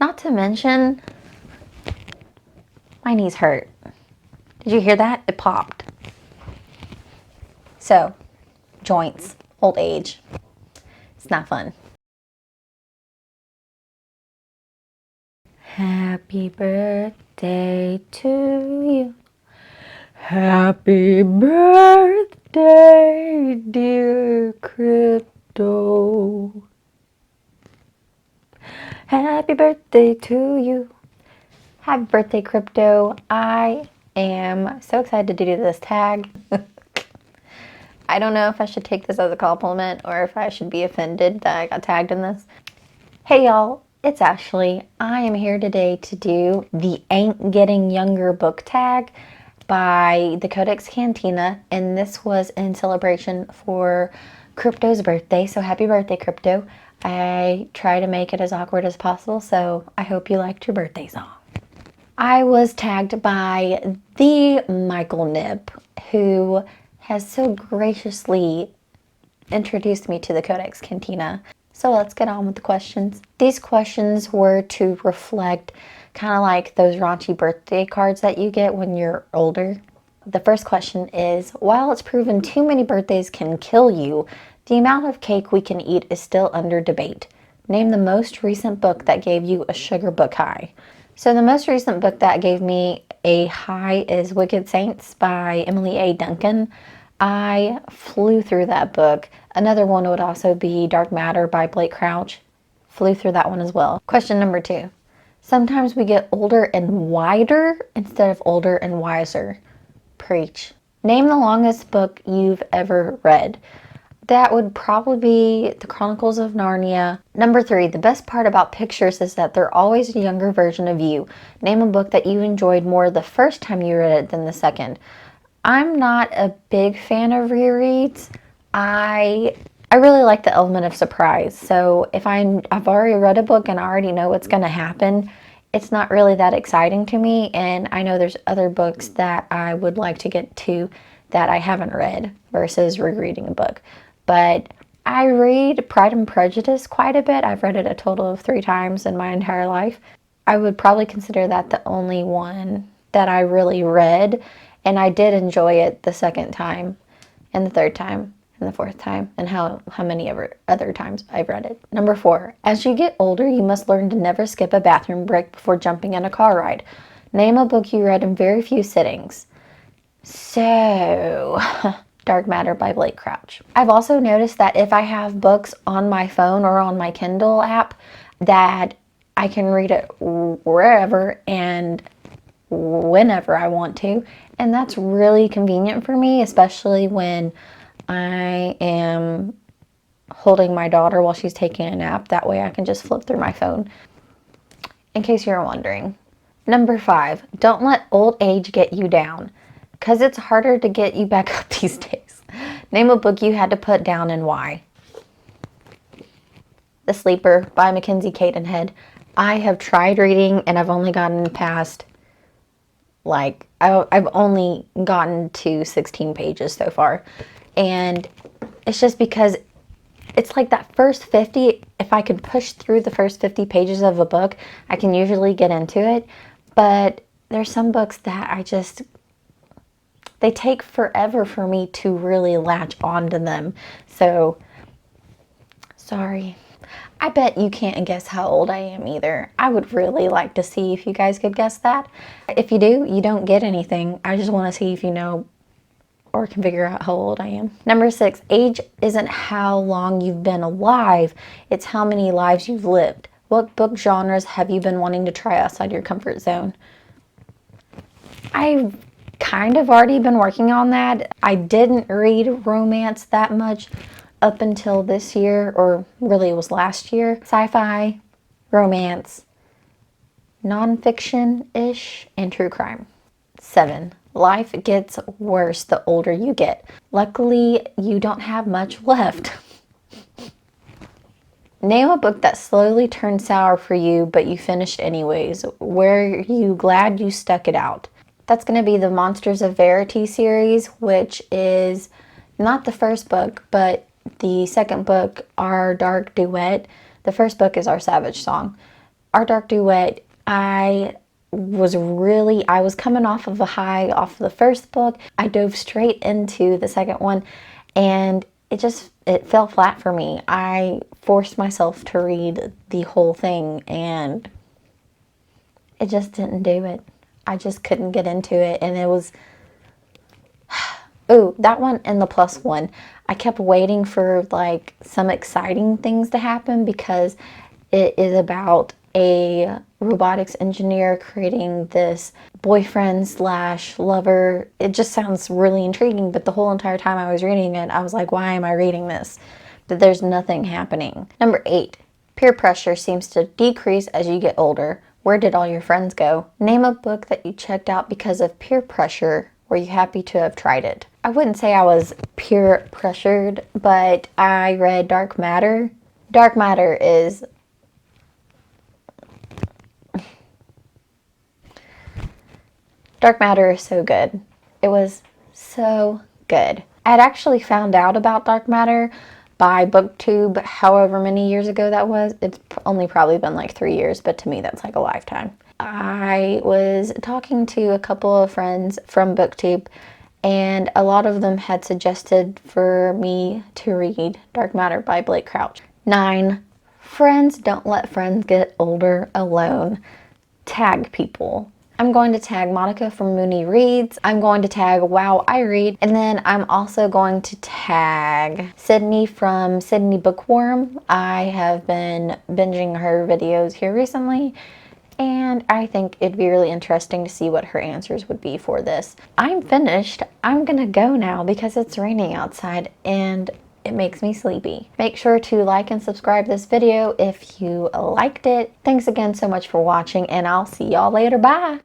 Not to mention, my knees hurt. Did you hear that? It popped. So, joints, old age. It's not fun. Happy birthday to you. Happy birthday, dear Crypto. Happy birthday to you. Happy birthday, Crypto. I am so excited to do this tag. I don't know if I should take this as a compliment or if I should be offended that I got tagged in this. Hey y'all, it's Ashley. I am here today to do the Ain't Getting Younger book tag by the Codex Cantina, and this was in celebration for Crypto's birthday, so happy birthday, Crypto. I try to make it as awkward as possible, so I hope you liked your birthday song. I was tagged by the Michael Nip, who has so graciously introduced me to the Codex Cantina. So let's get on with the questions. These questions were to reflect kind of like those raunchy birthday cards that you get when you're older. The first question is, while it's proven too many birthdays can kill you, the amount of cake we can eat is still under debate. Name the most recent book that gave you a sugar book high. So the most recent book that gave me a high is Wicked Saints by Emily A. Duncan. I flew through that book. Another one would also be Dark Matter by Blake Crouch. Flew through that one as well. Question number 2. Sometimes we get older and wider instead of older and wiser. Preach. Name the longest book you've ever read. That would probably be The Chronicles of Narnia. Number 3, the best part about pictures is that they're always a younger version of you. Name a book that you enjoyed more the first time you read it than the second. I'm not a big fan of rereads. I really like the element of surprise. So if I've already read a book and I already know what's going to happen, it's not really that exciting to me. And I know there's other books that I would like to get to that I haven't read versus rereading a book. But I read Pride and Prejudice quite a bit. I've read it a total of 3 times in my entire life. I would probably consider that the only one that I really read. And I did enjoy it the second time and the third time and the fourth time and how many other times I've read it. Number 4, as you get older, you must learn to never skip a bathroom break before jumping in a car ride. Name a book you read in very few sittings. So, Dark Matter by Blake Crouch. I've also noticed that if I have books on my phone or on my Kindle app, that I can read it wherever and whenever I want to. And that's really convenient for me, especially when I am holding my daughter while she's taking a nap. That way I can just flip through my phone, in case you're wondering. Number 5, don't let old age get you down, because it's harder to get you back up these days. Name a book you had to put down and why. The Sleeper by Mackenzie Cadenhead. I have tried reading and I've only gotten past, I've only gotten to 16 pages so far. And it's just because it's like that first 50, if I can push through the first 50 pages of a book, I can usually get into it. But there's some books that they take forever for me to really latch onto them. So, sorry. I bet you can't guess how old I am either. I would really like to see if you guys could guess that. If you do, you don't get anything. I just want to see if you know or can figure out how old I am. Number 6, age isn't how long you've been alive, it's how many lives you've lived. What book genres have you been wanting to try outside your comfort zone? I've kind of already been working on that. I didn't read romance that much up until this year, or really it was last year. Sci-fi, romance, nonfiction-ish, and true crime. 7, life gets worse the older you get. Luckily, you don't have much left. Name a book that slowly turned sour for you, but you finished anyways. Were you glad you stuck it out? That's going to be the Monsters of Verity series, which is not the first book, but the second book, Our Dark Duet. The first book is Our Savage Song. Our Dark Duet, I was coming off of a high off the first book. I dove straight into the second one, and it fell flat for me. I forced myself to read the whole thing, and it just didn't do it. I just couldn't get into it, and it was... Oh, that one and the plus one. I kept waiting for like some exciting things to happen because it is about a robotics engineer creating this boyfriend slash lover. It just sounds really intriguing, but the whole entire time I was reading it, I was like, why am I reading this? But there's nothing happening. Number 8, peer pressure seems to decrease as you get older. Where did all your friends go? Name a book that you checked out because of peer pressure. Were you happy to have tried it? I wouldn't say I was peer pressured, but I read Dark Matter. Dark Matter is... Dark Matter is so good. It was so good. I had actually found out about Dark Matter by BookTube however many years ago that was. It's only probably been like 3 years, but to me that's like a lifetime. I was talking to a couple of friends from BookTube, and a lot of them had suggested for me to read Dark Matter by Blake Crouch. 9, friends don't let friends get older alone. Tag people. I'm going to tag Monica from Mooney Reads. I'm going to tag Wow I Read. And then I'm also going to tag Sydney from Sydney Bookworm. I have been binging her videos here recently, and I think it'd be really interesting to see what her answers would be for this. I'm finished. I'm gonna go now because it's raining outside and it makes me sleepy. Make sure to like and subscribe this video if you liked it. Thanks again so much for watching, and I'll see y'all later. Bye!